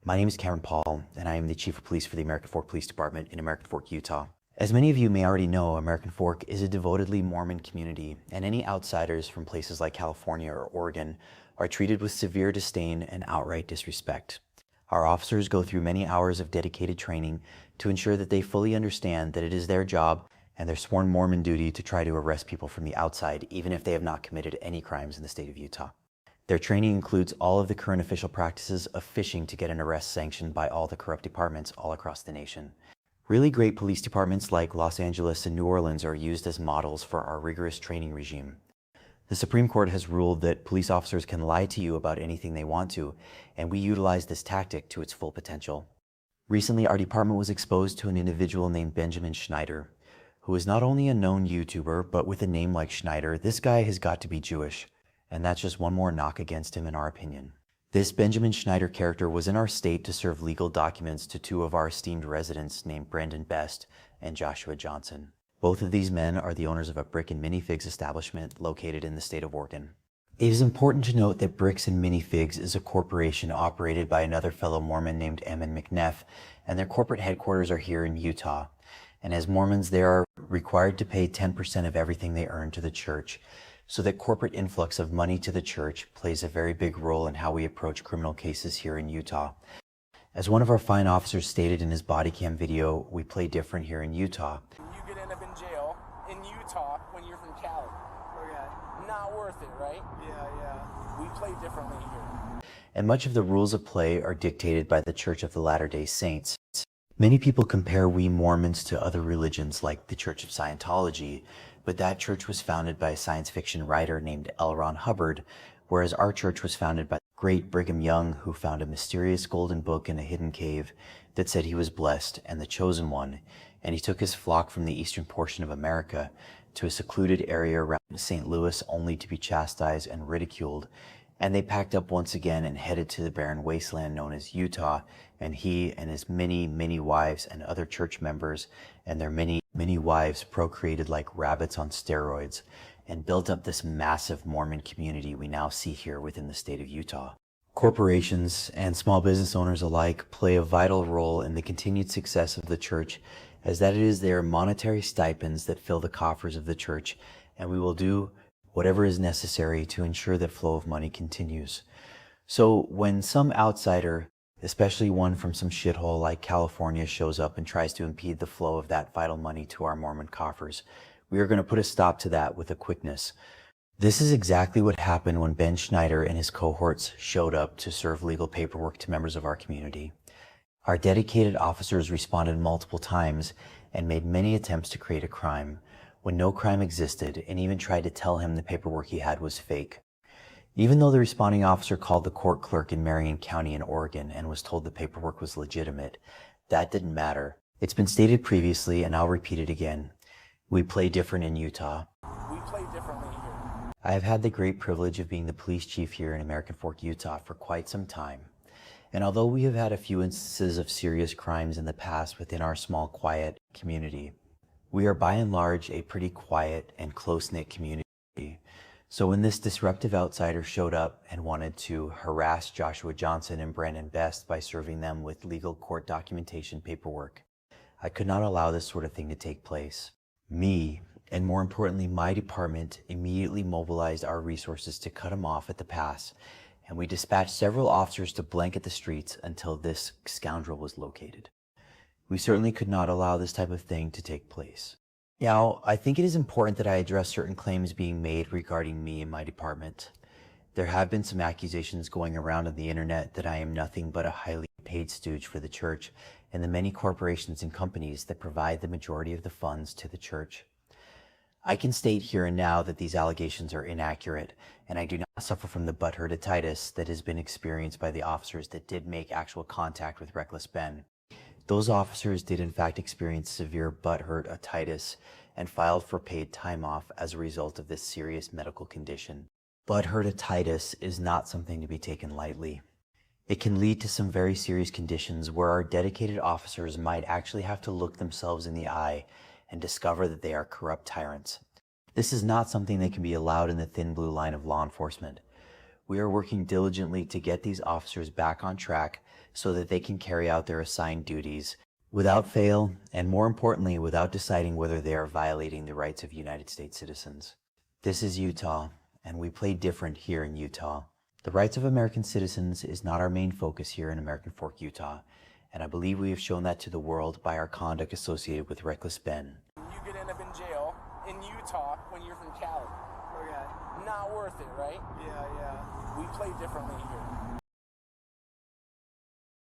My name is Cameron Paul, and I am the Chief of Police for the American Fork Police Department in American Fork, Utah. As many of you may already know, American Fork is a devotedly Mormon community, and any outsiders from places like California or Oregon are treated with severe disdain and outright disrespect. Our officers go through many hours of dedicated training to ensure that they fully understand that it is their job and their sworn Mormon duty to try to arrest people from the outside, even if they have not committed any crimes in the state of Utah. Their training includes all of the current official practices of fishing to get an arrest sanctioned by all the corrupt departments all across the nation. Really great police departments like Los Angeles and New Orleans are used as models for our rigorous training regime. The Supreme Court has ruled that police officers can lie to you about anything they want to, and we utilize this tactic to its full potential. Recently, our department was exposed to an individual named Benjamin Schneider, who is not only a known YouTuber, but with a name like Schneider, this guy has got to be Jewish. And that's just one more knock against him in our opinion. This Benjamin Schneider character was in our state to serve legal documents to two of our esteemed residents named Brandon Best and Joshua Johnson. Both of these men are the owners of a Brick and Minifigs establishment located in the state of Oregon. It is important to note that Bricks and Minifigs is a corporation operated by another fellow Mormon named Emin McNeff, and their corporate headquarters are here in Utah. And as Mormons, they are required to pay 10% of everything they earn to the church. So that corporate influx of money to the church plays a very big role in how we approach criminal cases here in Utah. As one of our fine officers stated in his body cam video, we play different here in Utah. You could end up in jail in Utah when you're from Cali. Okay. Not worth it, right? Yeah. We play differently here. And much of the rules of play are dictated by the Church of the Latter-day Saints. Many people compare we Mormons to other religions like the Church of Scientology, but that church was founded by a science fiction writer named L. Ron Hubbard, whereas our church was founded by great Brigham Young, who found a mysterious golden book in a hidden cave that said he was blessed and the chosen one, and he took his flock from the eastern portion of America to a secluded area around St. Louis only to be chastised and ridiculed, and they packed up once again and headed to the barren wasteland known as Utah, and he and his many wives and other church members and their many wives procreated like rabbits on steroids and built up this massive Mormon community we now see here within the state of Utah. Corporations and small business owners alike play a vital role in the continued success of the church, as that it is their monetary stipends that fill the coffers of the church, and we will do whatever is necessary to ensure that flow of money continues. So when some outsider, especially one from some shithole like California, shows up and tries to impede the flow of that vital money to our Mormon coffers, we are going to put a stop to that with a quickness. This is exactly what happened when Ben Schneider and his cohorts showed up to serve legal paperwork to members of our community. Our dedicated officers responded multiple times and made many attempts to create a crime when no crime existed, and even tried to tell him the paperwork he had was fake. Even though the responding officer called the court clerk in Marion County in Oregon and was told the paperwork was legitimate, that didn't matter. It's been stated previously, and I'll repeat it again. We play different in Utah. We play differently here. I have had the great privilege of being the police chief here in American Fork, Utah for quite some time. And although we have had a few instances of serious crimes in the past within our small, quiet community, we are by and large a pretty quiet and close-knit community. So when this disruptive outsider showed up and wanted to harass Joshua Johnson and Brandon Best by serving them with legal court documentation paperwork, I could not allow this sort of thing to take place. Me, and more importantly my department, immediately mobilized our resources to cut him off at the pass, and we dispatched several officers to blanket the streets until this scoundrel was located. We certainly could not allow this type of thing to take place. Now, I think it is important that I address certain claims being made regarding me and my department. There have been some accusations going around on the internet that I am nothing but a highly paid stooge for the church and the many corporations and companies that provide the majority of the funds to the church. I can state here and now that these allegations are inaccurate, and I do not suffer from the butthurtitis that has been experienced by the officers that did make actual contact with Reckless Ben. Those officers did in fact experience severe butthurtitis and filed for paid time off as a result of this serious medical condition. Butthurtitis is not something to be taken lightly. It can lead to some very serious conditions where our dedicated officers might actually have to look themselves in the eye and discover that they are corrupt tyrants. This is not something that can be allowed in the thin blue line of law enforcement. We are working diligently to get these officers back on track so that they can carry out their assigned duties without fail, and more importantly, without deciding whether they are violating the rights of United States citizens. This is Utah, and we play different here in Utah. The rights of American citizens is not our main focus here in American Fork, Utah, and I believe we have shown that to the world by our conduct associated with Reckless Ben. You could end up in jail in Utah when you're from Cali. Okay. Not worth it, right? Yeah, yeah. We play differently here.